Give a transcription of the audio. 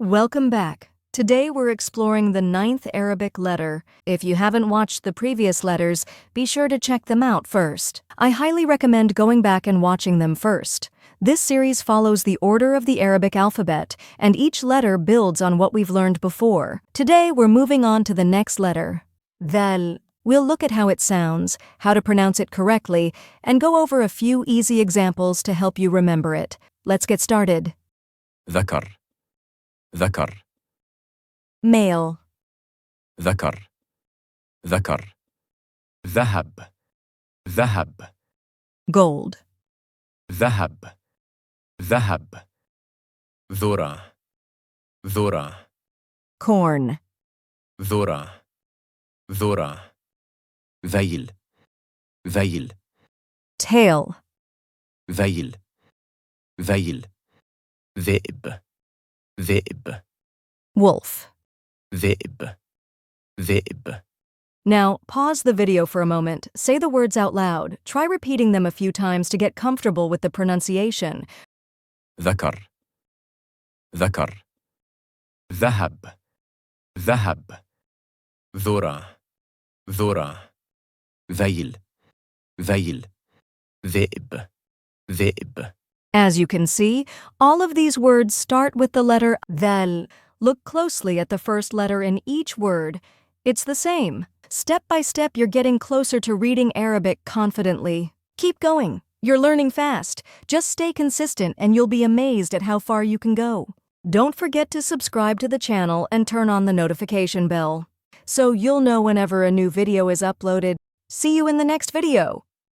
Welcome back. Today we're exploring the ninth Arabic letter. If you haven't watched the previous letters, be sure to check them out first. I highly recommend going back and watching them first. This series follows the order of the Arabic alphabet, and each letter builds on what we've learned before. Today we're moving on to the next letter, Dhaal. We'll look at how it sounds, how to pronounce it correctly, and go over a few easy examples to help you remember it. Let's get started. ذكر ذكر Male, ذكر ذكر ذهب ذهب gold, ذهب ذهب ذرة ذرة corn, ذرة ذرة ذيل ذيل tail, ذيل ذيل ذئب ذئب wolf. ذئب ذئب Now, pause the video for a moment, say the words out loud, try repeating them a few times to get comfortable with the pronunciation. ذكر ذكر ذهب ذهب ذرة ذرة ذيل ذيل ذئب ذئب. As you can see, all of these words start with the letter Dhaal. Look closely at the first letter in each word. It's the same. Step by step, you're getting closer to reading Arabic confidently. Keep going. You're learning fast. Just stay consistent and you'll be amazed at how far you can go. Don't forget to subscribe to the channel and turn on the notification bell, so you'll know whenever a new video is uploaded. See you in the next video.